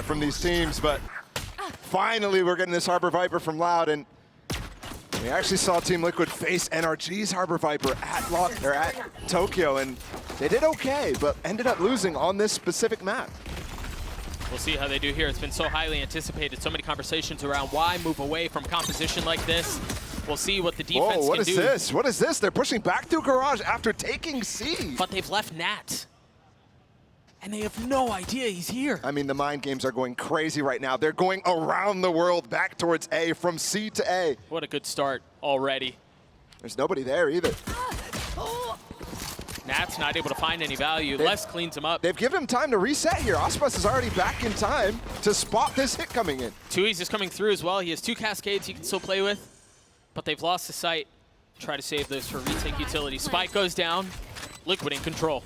from these teams, but finally we're getting this Harbor Viper from Loud, and we actually saw Team Liquid face NRG's Harbor Viper at Tokyo, and they did okay, but ended up losing on this specific map. We'll see how they do here. It's been so highly anticipated. So many conversations around why move away from composition like this. We'll see what the defense can do. What is this? What is this? They're pushing back through Garage after taking C. But they've left Nat. And they have no idea he's here. I mean, the mind games are going crazy right now. They're going around the world back towards A, from C to A. What a good start already. There's nobody there either. Nat's not able to find any value. Les cleans him up. They've given him time to reset here. Ospas is already back in time to spot this hit coming in. Tui's is coming through as well. He has 2 cascades he can still play with, but they've lost the sight. Try to save this for retake utility. Spike goes down. Liquid in control.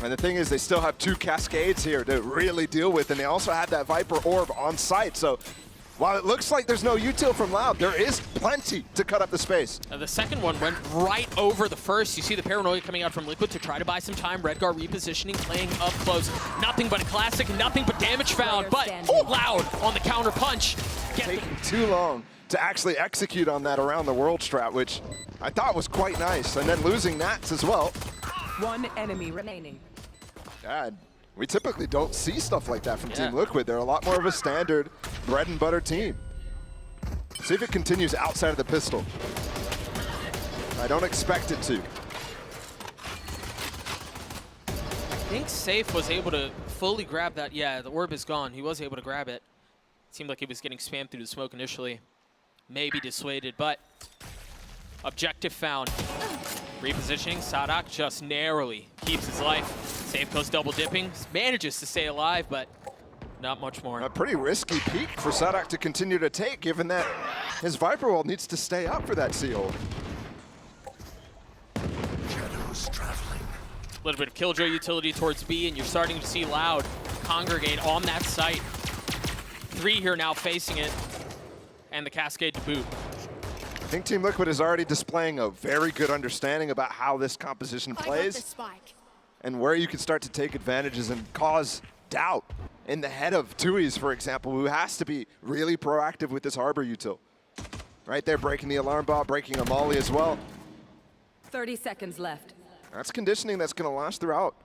And the thing is, they still have 2 cascades here to really deal with, and they also had that Viper Orb on site. So while it looks like there's no util from Loud, there is plenty to cut up the space. The second one went right over the first. You see the paranoia coming out from Liquid to try to buy some time. Redgar repositioning, playing up close. Nothing but a classic, nothing but damage found. But Loud on the counter punch. Taking too long to actually execute on that around the world strat, which I thought was quite nice. And then losing Nats as well. 1 enemy remaining. God, we typically don't see stuff like that from Team Liquid. They're a lot more of a standard bread and butter team. See if it continues outside of the pistol. I don't expect it to. I think Safe was able to fully grab that. Yeah, the orb is gone. He was able to grab it. Seemed like he was getting spammed through the smoke initially. Maybe dissuaded, but objective found. Repositioning, Sadak just narrowly keeps his life. Safe goes double dipping, manages to stay alive, but not much more. A pretty risky peak for Sadak to continue to take, given that his Viper wall needs to stay up for that seal. Shadows traveling. A little bit of Killjoy utility towards B, and you're starting to see Loud congregate on that site. 3 here now facing it, and the cascade to boot. I think Team Liquid is already displaying a very good understanding about how this composition plays and where you can start to take advantages and cause doubt in the head of Tui's, for example, who has to be really proactive with this Harbor util. Right there, breaking the alarm bot, breaking a molly as well. 30 seconds left. That's conditioning that's going to last throughout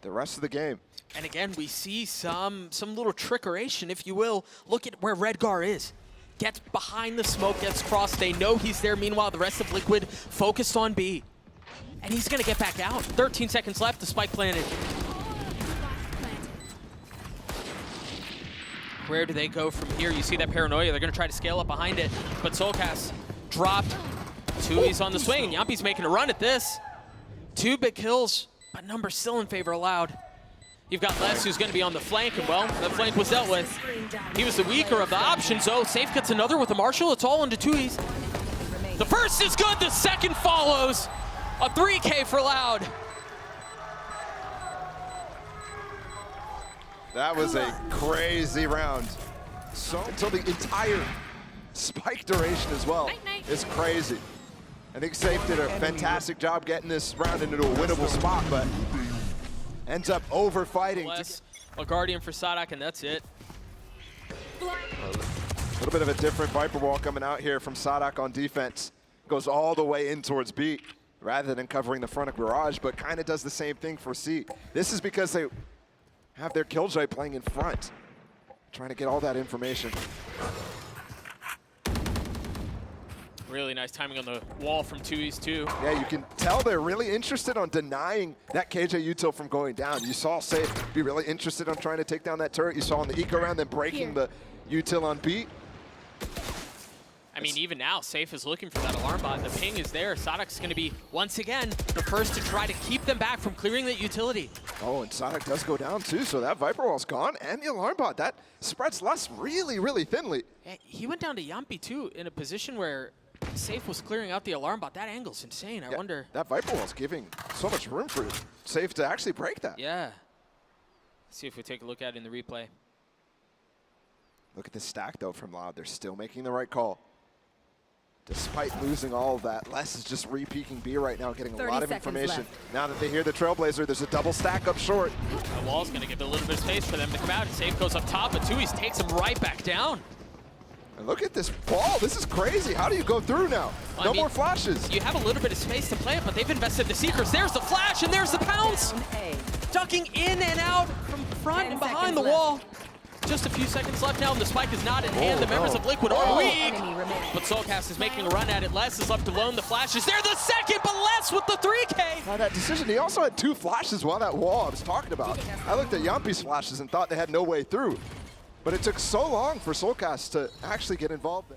the rest of the game. And again, we see some little trickeration, if you will. Look at where Redgar is. Gets behind the smoke, gets crossed. They know he's there. Meanwhile, the rest of Liquid focused on B. And he's going to get back out. 13 seconds left. The spike planted. Where do they go from here? You see that paranoia. They're going to try to scale up behind it. But Soulcast dropped. Tui's on the swing. Yampi's making a run at this. 2 big kills, but numbers still in favor of Loud. You've got Les, who's going to be on the flank, and well, that flank was dealt with. He was the weaker of the options, though. Safe gets another with the Marshall. It's all into Tui's. The first is good, the second follows. A 3K for Loud. That was a crazy round. So until the entire spike duration as well is crazy. I think Safe did a fantastic job getting this round into a winnable spot, but ends up over-fighting. A Guardian for Sadak, and that's it. A little bit of a different Viper wall coming out here from Sadak on defense. Goes all the way in towards B, rather than covering the front of Garage, but kind of does the same thing for C. This is because they have their Killjoy playing in front, trying to get all that information. Really nice timing on the wall from Tui's too. Yeah, you can tell they're really interested on denying that KJ util from going down. You saw Safe be really interested on trying to take down that turret. You saw on the eco round, then breaking the util on B. I mean, even now, Safe is looking for that alarm bot. The ping is there. Sadak's going to be, once again, the first to try to keep them back from clearing that utility. Oh, and Sadak does go down too, so that Viper wall's gone, and the alarm bot, that spreads less really, really thinly. Yeah, he went down to Yampi too, in a position where Safe was clearing out the alarm bot. That angle's insane. I wonder. That Viper wall's giving so much room for Safe to actually break that. Yeah. Let's see if we take a look at it in the replay. Look at this stack, though, from Loud. They're still making the right call. Despite losing all of that, Les is just re-peeking B right now, getting a 30 lot of seconds information. left. Now that they hear the Trailblazer, there's a double stack up short. The wall's going to give it a little bit of space for them to come out. Safe goes up top, but Tui's takes him right back down. And look at this ball. This is crazy. How do you go through now? Well, No I mean, more flashes. You have a little bit of space to play it, but they've invested the secrets. There's the flash, and there's the pounce. Down A. Ducking in and out from front 10 and behind the seconds wall. Just a few seconds left now, and the spike is not in hand. The members no. of Liquid are Oh. weak. Enemy remaining. But Soulcast is making a run at it. Les is left alone. The flash is there. The second, but Les with the 3K. Now that decision, he also had 2 flashes while that wall I was talking about. I looked at Yampi's flashes and thought they had no way through. But it took so long for Soulcast to actually get involved.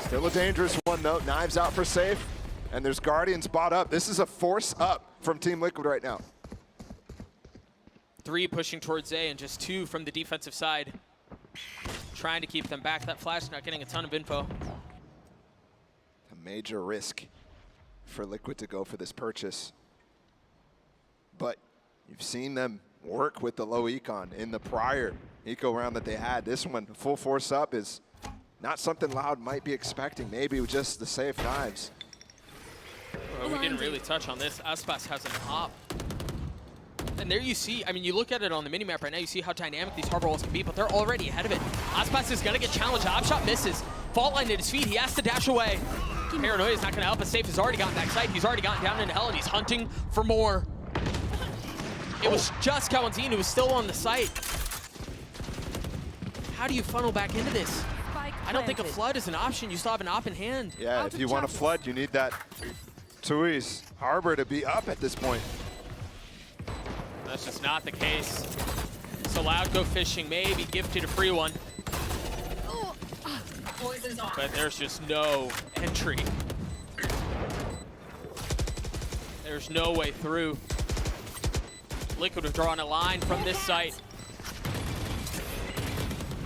Still a dangerous one though. Knives out for Safe. And there's Guardians bought up. This is a force up from Team Liquid right now. 3 pushing towards A and just 2 from the defensive side. Trying to keep them back. That flash not getting a ton of info. A major risk for Liquid to go for this purchase. But you've seen them work with the low econ in the prior eco round that they had. This one, full force up, is not something Loud might be expecting. Maybe just the Safe knives. Well, we didn't really touch on this. Aspas has an op. And there you see, I mean, you look at it on the minimap right now, you see how dynamic these harbor walls can be, but they're already ahead of it. Aspas is going to get challenged. Op shot misses. Fault line at his feet. He has to dash away. Paranoia is not going to help us. Safe has already gotten backside. He's already gotten down into hell, and he's hunting for more. It was just Kawanzin who was still on the site. How do you funnel back into this? I don't think a flood is an option. You still have an op in hand. Yeah, if you want to flood, you need that Tui's Harbor to be up at this point. That's just not the case. So Loud go fishing, maybe gifted a free one. But there's just no entry. There's no way through. Liquid have drawn a line from this site.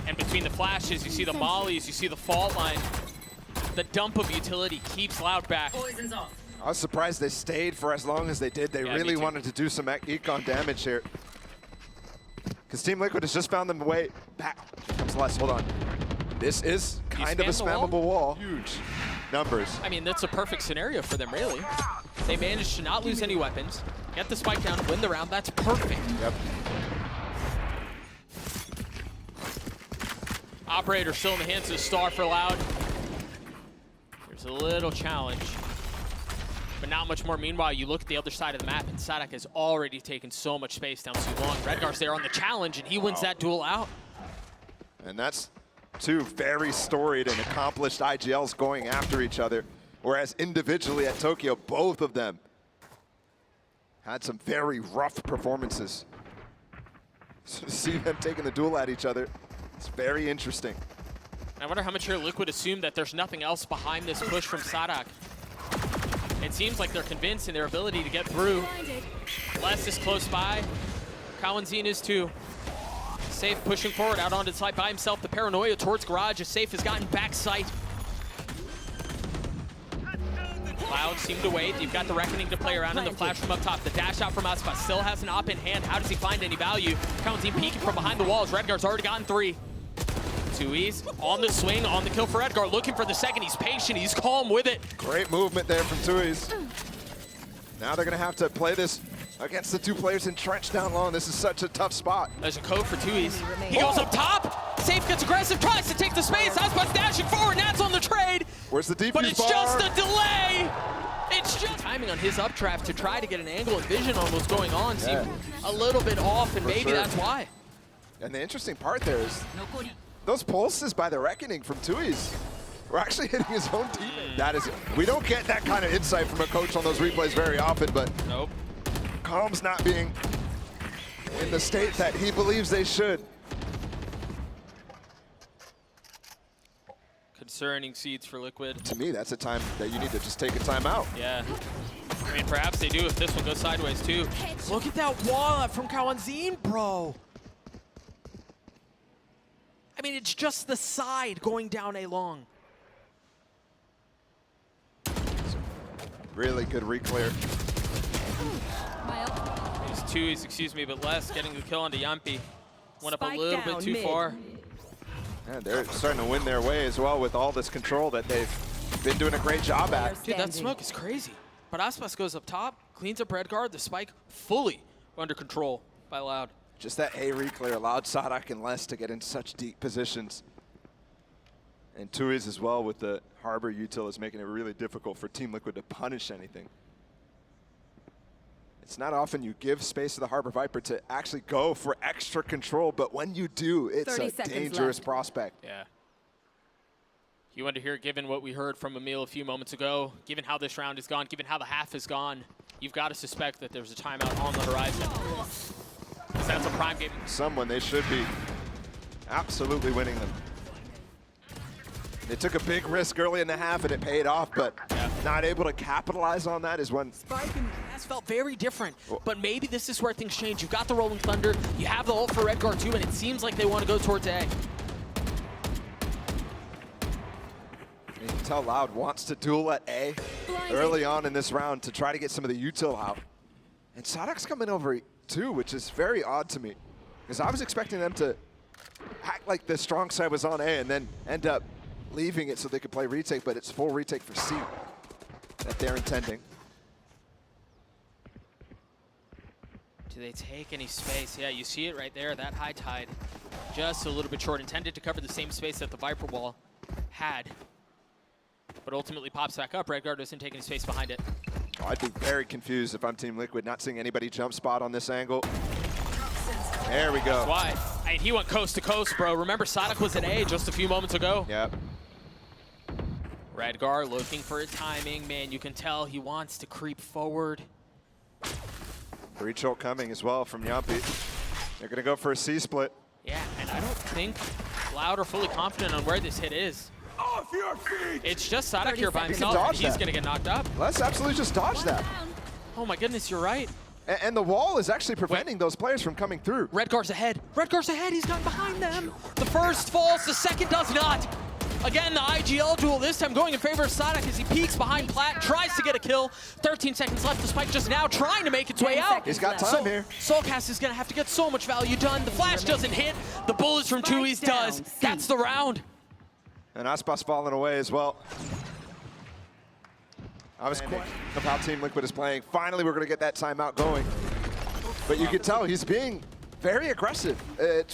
And between the flashes, you see the mollies, you see the fault line. The dump of utility keeps Loud back. I was surprised they stayed for as long as they did. They Yeah, really me too. wanted to do some econ damage here. Because Team Liquid has just found them way back. Here comes Les, hold on. This is kind of a spam the wall? spammable wall. Huge numbers. I mean, that's a perfect scenario for them, really. They managed to not lose any weapons, get the spike down, win the round. That's perfect. Yep. Operator still in the hands of Star for Loud. There's a little challenge, but not much more. Meanwhile, you look at the other side of the map, and Sadak has already taken so much space down too long. Redgar's there on the challenge, and he wins that duel out. And that's 2 very storied and accomplished IGLs going after each other. Whereas individually at Tokyo, both of them had some very rough performances. So to see them taking the duel at each other, it's very interesting. I wonder how much here Liquid assume that there's nothing else behind this push from Sadak. It seems like they're convinced in their ability to get through. Les is close by. Kawanzin is too. Safe pushing forward out onto the side by himself. The paranoia towards garage as Safe has gotten back sight. Loud seem to wait. You've got the reckoning to play around in the flash from up top. The dash out from Aspas still has an op in hand. How does he find any value? Kawanzin peeking from behind the walls. Redgar's already gotten 3. Tui's on the swing, on the kill for Edgar, looking for the second. He's patient, he's calm with it. Great movement there from Tui's. Now they're going to have to play this against the 2 players entrenched down low. This is such a tough spot. There's a code for Tui's. He goes up top. Safe gets aggressive, tries to take the space. Aspas dashing forward, Nat's on the trade. Where's the defuse But it's bar? just a delay. It's just timing on his updraft to try to get an angle and vision on what's going on. Yeah. Seemed a little bit off, and For maybe sure. that's why. And the interesting part there is those pulses by the reckoning from Tui's were actually hitting his own teammate. That is, we don't get that kind of insight from a coach on those replays very often, but Nope. Calm's not being in the state that he believes they should. Concerning seeds for Liquid. To me, that's a time that you need to just take a timeout. Yeah. I mean, perhaps they do if this one goes sideways, too. Look at that wall up from Kawanzin, bro. I mean, it's just the side going down a long. Really good reclear. There's 2s, excuse me, but Les getting the kill onto Yampi. Went up a Spike little bit down too mid. far. Yeah, they're starting to win their way as well with all this control that they've been doing a great job at. Dude, that smoke is crazy. But Aspas goes up top, cleans up red guard, the spike fully under control by Loud. Just that A reclear allowed Sadak and Les to get in such deep positions. And Tui's as well with the Harbor util is making it really difficult for Team Liquid to punish anything. It's not often you give space to the Harbor Viper to actually go for extra control, but when you do, it's a dangerous prospect. Yeah. You want to hear, given what we heard from Emil a few moments ago, given how this round has gone, given how the half has gone, you've got to suspect that there's a timeout on the horizon. Because that's a prime game. Someone they should be absolutely winning them. They took a big risk early in the half and it paid off, but not able to capitalize on that is when... Has felt very different, but maybe this is where things change. You've got the Rolling Thunder, you have the ult for Red Guard too, and it seems like they want to go towards A. You can tell Loud wants to duel at A early on in this round to try to get some of the util out. And Sadak's coming over too, which is very odd to me. Because I was expecting them to act like the strong side was on A and then end up leaving it so they could play retake, but it's full retake for C that they're intending. Do they take any space? Yeah, you see it right there, that high tide. Just a little bit short, intended to cover the same space that the Viper wall had. But ultimately pops back up. Red Guard doesn't take any space behind it. Oh, I'd be very confused if I'm Team Liquid, not seeing anybody jump spot on this angle. There we go. That's why. I mean, he went coast to coast, bro. Remember, Sadak was at A just a few moments ago. Yep. Red Guard looking for his timing. Man, you can tell he wants to creep forward. Breach ult coming as well from Yampi. They're going to go for a C split. Yeah, and I don't think Loud are fully confident on where this hit is. Off your feet! It's just Sadak here by himself, dodge and he's that. going to get knocked up. Let's absolutely just dodge that. Oh my goodness, you're right. And the wall is actually preventing those players from coming through. Red Guard's ahead. Red Guard's ahead. He's not behind them. The first falls. The second does not. Again, the IGL duel this time going in favor of Sadak as he peeks behind Plat, tries to get a kill. 13 seconds left. The spike just now trying to make its way out. He's got time here. Soulcast is going to have to get so much value done. The flash doesn't hit. The bullets from Tui's does. That's the round. And Aspas falling away as well. I was quite of how Team Liquid is playing. Finally, we're going to get that timeout going. But you can tell he's being very aggressive,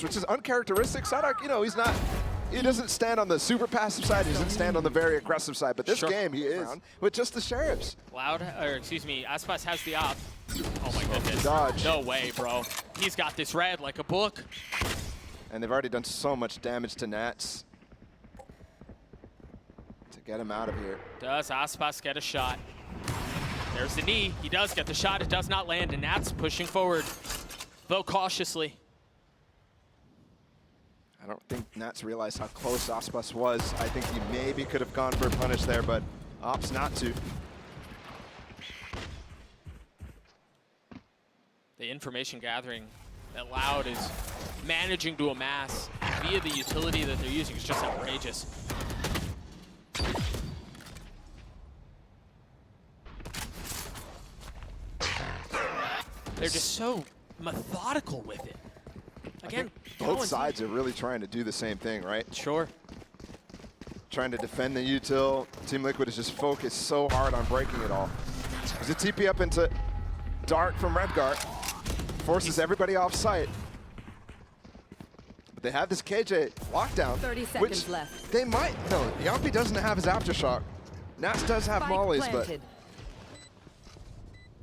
which is uncharacteristic. Sadak, you know, he doesn't stand on the super passive side. He doesn't stand on the very aggressive side. But this game, he is with just the Sheriffs. Aspas has the op. Oh my goodness. Dodge. No way, bro. He's got this red like a book. And they've already done so much damage to Nats to get him out of here. Does Aspas get a shot? There's the knee. He does get the shot. It does not land, and Nats pushing forward, though cautiously. I don't think Nats realized how close Aspas was. I think he maybe could have gone for a punish there, but opts not to. The information gathering that Loud is managing to amass via the utility that they're using is just outrageous. They're just so methodical with it. Again, both sides are really trying to do the same thing, right? Sure. Trying to defend the util. Team Liquid is just focused so hard on breaking it all. There's a TP up into Dark from Redguard. Forces everybody off site. But they have this KJ lockdown. 30 seconds left. They might. No, Yampi doesn't have his aftershock. Nats does have mollies, but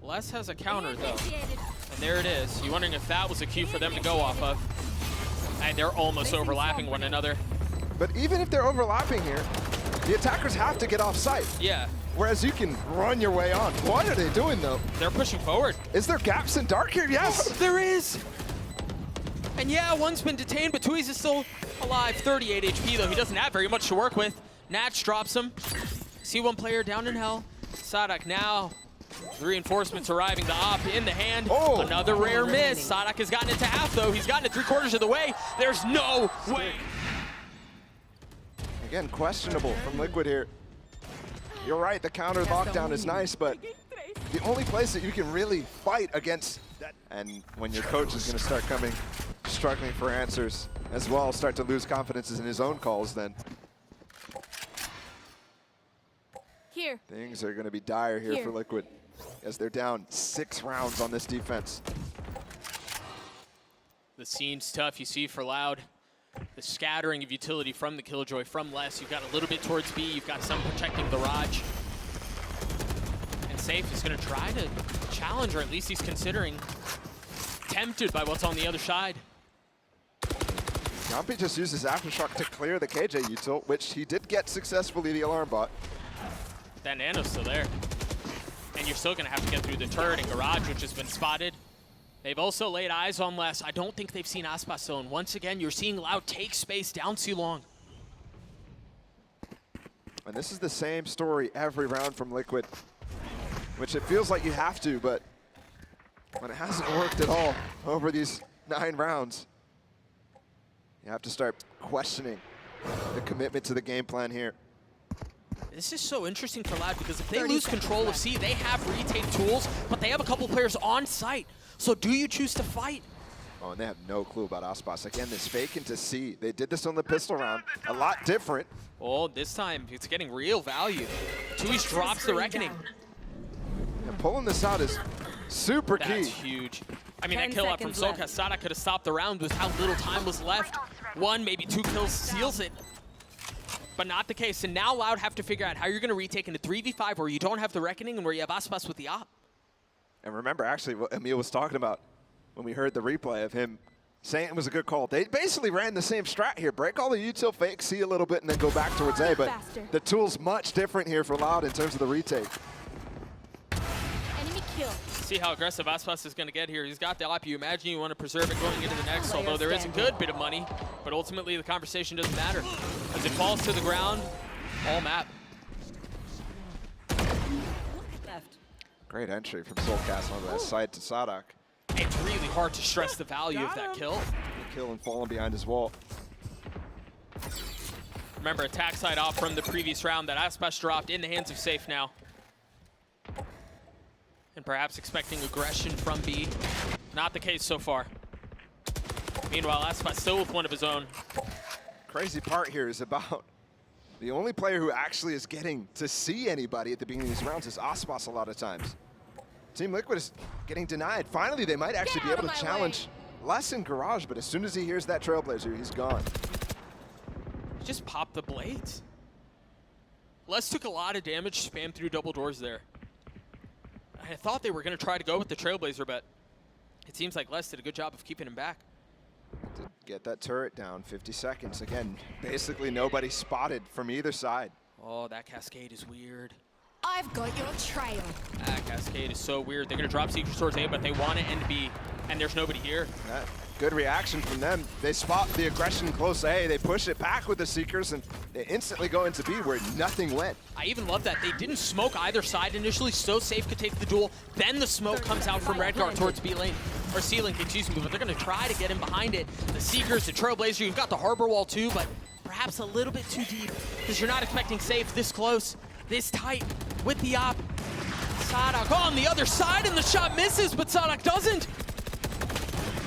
Les has a counter, though. And there it is. You're wondering if that was a cue for them to go off of. And they're almost overlapping one another. But even if they're overlapping here, the attackers have to get off site. Yeah. Whereas you can run your way on. What are they doing, though? They're pushing forward. Is there gaps in Dark here? Yes. There is. And yeah, one's been detained, but Tui's is still alive. 38 HP, though. He doesn't have very much to work with. Natch drops him. See one player down in hell. Sadak now. Reinforcements arriving. The op in the hand. Oh. Another rare miss. Sadak has gotten it to half, though. He's gotten it 3/4 of the way. There's no way. Again, questionable from Liquid here. You're right, the counter lockdown is nice, but the only place that you can really fight against that, and when your coach is going to start coming, struggling for answers as well, start to lose confidence in his own calls, then Here. Things are going to be dire here for Liquid as they're down 6 rounds on this defense. The scene's tough. You see for Loud, the scattering of utility from the Killjoy, from Les. You've got a little bit towards B. You've got some protecting the Raj. And Safe is going to try to challenge, or at least he's considering, tempted by what's on the other side. Yampy just uses Aftershock to clear the KJ util, which he did get successfully, the alarm bot. That Nano's still there. And you're still going to have to get through the turret and garage, which has been spotted. They've also laid eyes on Les. I don't think they've seen Aspas zone. Once again, you're seeing Loud take space down too long. And this is the same story every round from Liquid, which it feels like you have to, but when it hasn't worked at all over these 9 rounds, you have to start questioning the commitment to the game plan here. This is so interesting for Loud because if they lose control of C, they have retake tools, but they have a couple players on site. So do you choose to fight? Oh, and they have no clue about Aspas. Again, this fake into C. They did this on the pistol round. A lot different. Oh, this time it's getting real value. Tui's drops the Reckoning. And pulling this out is super key. That's huge. I mean, that kill out from Soulcast, Sada could have stopped the round with how little time was left. 1, maybe 2 kills seals it. But not the case. And now Loud have to figure out how you're going to retake into 3v5 where you don't have the Reckoning and where you have Aspas with the op. And remember, actually, what Emil was talking about when we heard the replay of him saying it was a good call. They basically ran the same strat here. Break all the util, fake C a little bit, and then go back towards A. But the tool's much different here for Loud in terms of the retake. Enemy kill. See how aggressive Aspas is going to get here. He's got the op. You imagine you want to preserve it going into the next, although there is a good bit of money. But ultimately, the conversation doesn't matter. As it falls to the ground, all map. Left. Great entry from Soulcast on that side to Sadak. It's really hard to stress the value of that kill. The kill and falling behind his wall. Remember, attack side off from the previous round that Aspas dropped in the hands of Safe now. And perhaps expecting aggression from B. Not the case so far. Meanwhile, Aspas still with one of his own. Crazy part here is about the only player who actually is getting to see anybody at the beginning of these rounds is Aspas a lot of times. Team Liquid is getting denied. Finally, they might actually be able to challenge Les in Garage, but as soon as he hears that Trailblazer, he's gone. Just pop the blades. Les took a lot of damage, spammed through double doors there. I thought they were going to try to go with the Trailblazer, but it seems like Les did a good job of keeping him back. To get that turret down, 50 seconds. Again, basically nobody spotted from either side. Oh, that cascade is weird. I've got your trail. That cascade is so weird. They're going to drop Secret towards A, but they want to end B, and there's nobody here. Good reaction from them. They spot the aggression close A, they push it back with the Seekers, and they instantly go into B where nothing went. I even love that. They didn't smoke either side initially, so Safe could take the duel. Then the smoke comes out from Redguard towards B lane, or C lane, excuse me, but they're going to try to get him behind it. The Seekers, the Trailblazer, you've got the Harbor Wall too, but perhaps a little bit too deep, because you're not expecting Safe this close, this tight, with the op. Sadak on the other side, and the shot misses, but Sadak doesn't.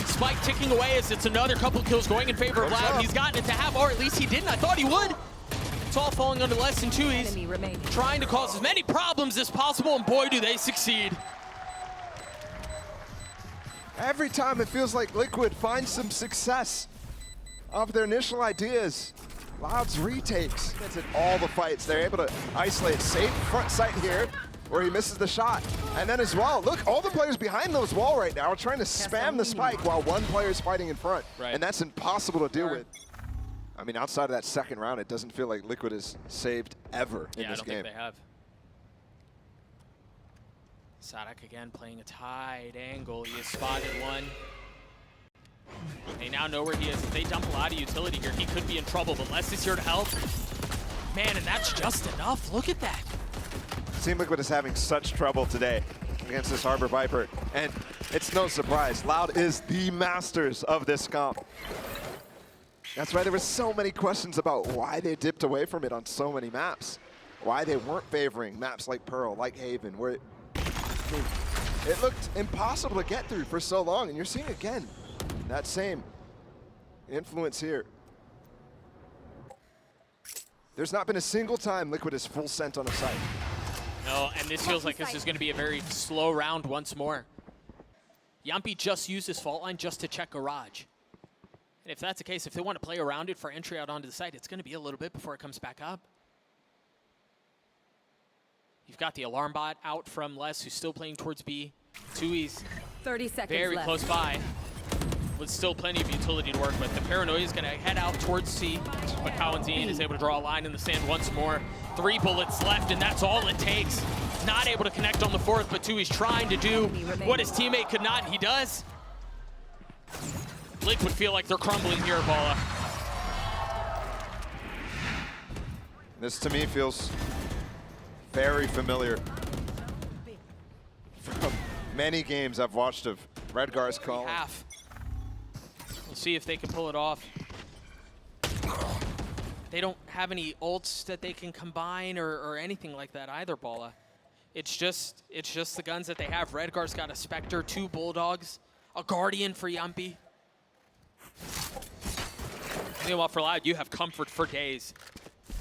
Spike ticking away as it's another couple kills going in favor of Loud. He's gotten it to half, or at least he didn't. I thought he would. It's all falling under less than 2. He's trying to cause as many problems as possible, and boy, do they succeed. Every time it feels like Liquid finds some success of their initial ideas, Loud's retakes gets in all the fights. They're able to isolate Safe front sight here, where he misses the shot. And then as well, look, all the players behind those wall right now are trying to spam the spike while one player is fighting in front. Right. And that's impossible to deal with. I mean, outside of that second round, it doesn't feel like Liquid is saved ever in this game. I don't think they have. Sadak again playing a tight angle. He has spotted one. They now know where he is. If they dump a lot of utility here, he could be in trouble, but Les is here to help. Man, and that's just enough. Look at that. Team Liquid is having such trouble today against this Harbor Viper, and it's no surprise. Loud is the masters of this comp. That's why there were so many questions about why they dipped away from it on so many maps. Why they weren't favoring maps like Pearl, like Haven, where it looked impossible to get through for so long, and you're seeing again that same influence here. There's not been a single time Liquid is full sent on a site. No, and this feels like this is going to be a very slow round once more. Yampy just used his fault line just to check garage. And if that's the case, if they want to play around it for entry out onto the site, it's going to be a little bit before it comes back up. You've got the alarm bot out from Les, who's still playing towards B. Tui's 30 seconds very left. close by, with still plenty of utility to work with. The Paranoia is going to head out towards C, but Cowanzine is able to draw a line in the sand once more. 3 bullets left, and that's all it takes. Not able to connect on the 4th, but Tui's trying to do what his teammate could not, and he does. Liquid feel like they're crumbling here, Bala. This to me feels very familiar from many games I've watched of Redgar's call. Half. We'll see if they can pull it off. They don't have any ults that they can combine or anything like that either, Bala. It's just the guns that they have. Redgar's got a Spectre, 2 Bulldogs, a Guardian for Yampy. Meanwhile, for Loud, you have comfort for days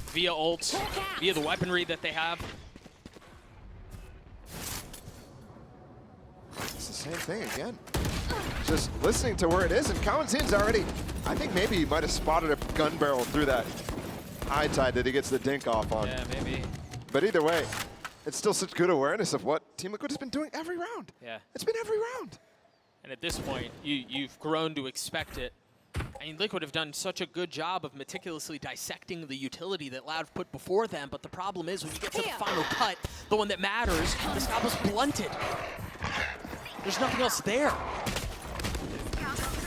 via ults, via the weaponry that they have. It's the same thing again. Just listening to where it is, and Cowanzine's already, I think maybe he might have spotted a gun barrel through that high tide that he gets the dink off on. Yeah, maybe. But either way, it's still such good awareness of what Team Liquid has been doing every round. Yeah. It's been every round. And at this point, you've grown to expect it. I mean, Liquid have done such a good job of meticulously dissecting the utility that Loud put before them, but the problem is when you get to the final cut, the one that matters, the scout was blunted. There's nothing else there.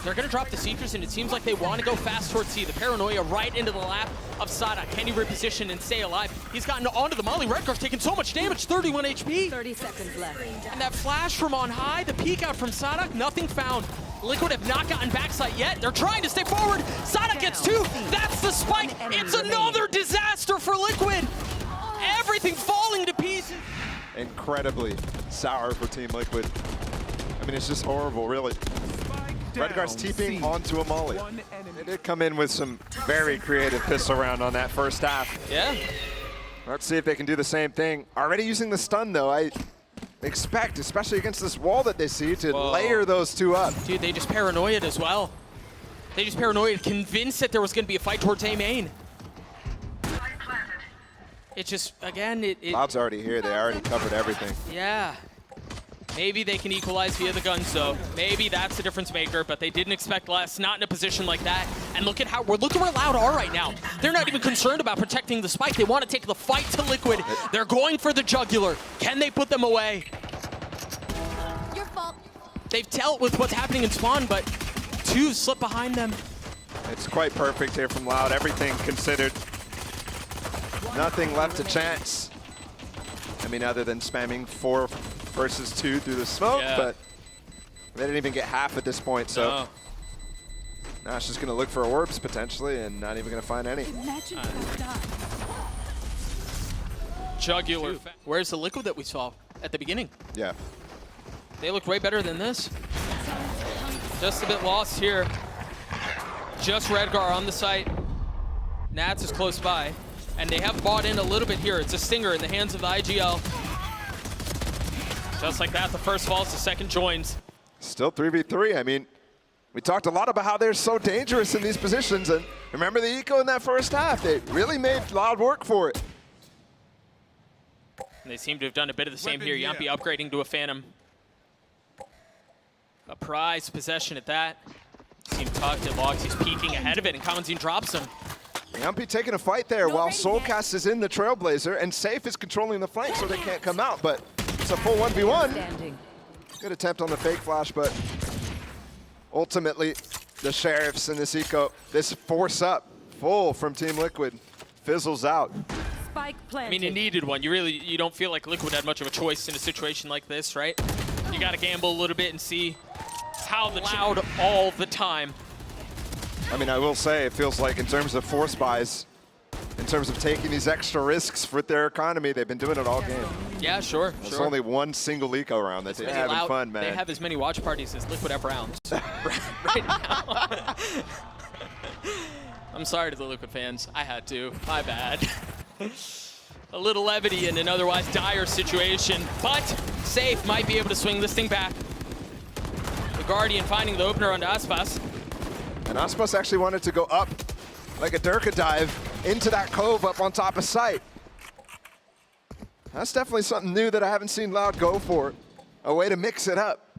They're going to drop the Seekers, and it seems like they want to go fast towards C. The Paranoia right into the lap of Sada. Can he reposition and stay alive? He's gotten onto the Molly. Redgar's taking so much damage, 31 HP. 30 seconds left. And that flash from on high, the peek out from Sada, nothing found. Liquid have not gotten backside yet. They're trying to stay forward. Sada gets 2. That's the spike. It's another disaster for Liquid. Everything falling to pieces. Incredibly sour for Team Liquid. I mean, it's just horrible, really. Redgar's TPing onto a molly. They did come in with some very creative pistol round on that first half. Yeah. Let's see if they can do the same thing. Already using the stun, though. I expect, especially against this wall that they see, to layer those 2 up. Dude, they just paranoiaed as well. They just paranoiaed, convinced that there was going to be a fight towards A main. It just, again, Loud's already here. They already covered everything. Yeah. Maybe they can equalize via the guns, though. Maybe that's the difference maker, but they didn't expect less, not in a position like that. And look at where Loud are right now. They're not even concerned about protecting the spike. They want to take the fight to Liquid. They're going for the jugular. Can they put them away? Your fault. They've dealt with what's happening in spawn, but 2 slip behind them. It's quite perfect here from Loud. Everything considered. Nothing left to chance. I mean, other than spamming 4 versus 2 through the smoke, but they didn't even get half at this point, so now it's just going to look for orbs potentially and not even going to find any. Jugular. Where's the Liquid that we saw at the beginning? Yeah. They look way better than this. Just a bit lost here. Just Redgar on the site. Nats is close by. And they have bought in a little bit here. It's a stinger in the hands of the IGL. Just like that, the first falls, the second joins. Still 3v3. I mean, we talked a lot about how they're so dangerous in these positions, and remember the eco in that first half. They really made Loud work for it. And they seem to have done a bit of the same here. Yampy upgrading to a Phantom. A prized possession at that. Team tucked at Logs. He's peeking ahead of it, and Cowanzine drops him. Yampy taking a fight there while Soulcast is in the Trailblazer, and Safe is controlling the flank so they can't come out, but it's a full 1v1. Good attempt on the fake flash, but ultimately the Sheriffs in this eco, this force up full from Team Liquid fizzles out. Spike planted. I mean, you needed one. You don't feel like Liquid had much of a choice in a situation like this, right? You got to gamble a little bit and see how the Loud all the time. I mean, I will say, it feels like in terms of force buys, in terms of taking these extra risks with their economy, they've been doing it all game. Yeah, sure. There's only one single eco round that they're having fun, man. They have as many watch parties as Liquid have rounds right now. I'm sorry to the Liquid fans. I had to. My bad. A little levity in an otherwise dire situation, but Safe might be able to swing this thing back. The Guardian finding the opener onto Aspas. And Aspas actually wanted to go up like a Durka dive into that cove up on top of site. That's definitely something new that I haven't seen Loud go for. A way to mix it up.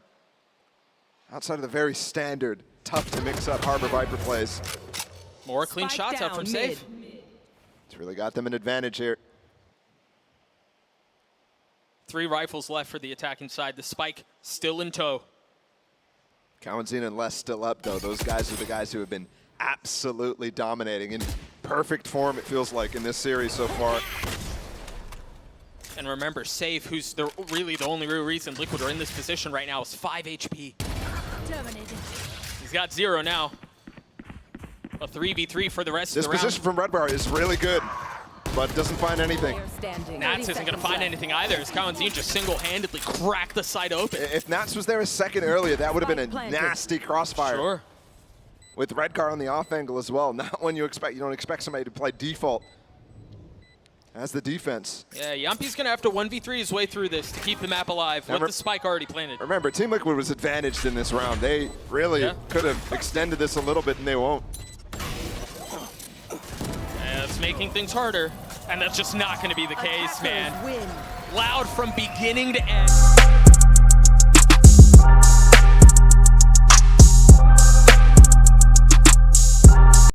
Outside of the very standard, tough to mix up Harbor Viper plays. More clean Spike shots out down from mid. Safe. It's really got them an advantage here. 3 rifles left for the attacking side. The spike still in tow. Kawanzina and Les still up, though. Those guys are the guys who have been absolutely dominating in perfect form, it feels like, in this series so far. And remember, Safe, who's really the only real reason Liquid are in this position right now, is 5 HP. Terminated. He's got 0 now. A 3v3 for the rest of This the round. position from Red Bar is really good, but doesn't find anything. Player standing. Nats 30 isn't going to seconds find left. anything either, as Kawanzin just single-handedly cracked the site open. If Nats was there a second earlier, that would have been a Spike planted. nasty crossfire. Sure. With Redcar on the off angle as well. Not when you expect. You don't expect somebody to play default as the defense. Yeah, Yumpy's going to have to 1v3 his way through this to keep the map alive with the spike already planted. Remember, Team Liquid was advantaged in this round. They really could have extended this a little bit, and they won't. Yeah, it's making things harder, and that's just not going to be the case, man. Win. Loud from beginning to end.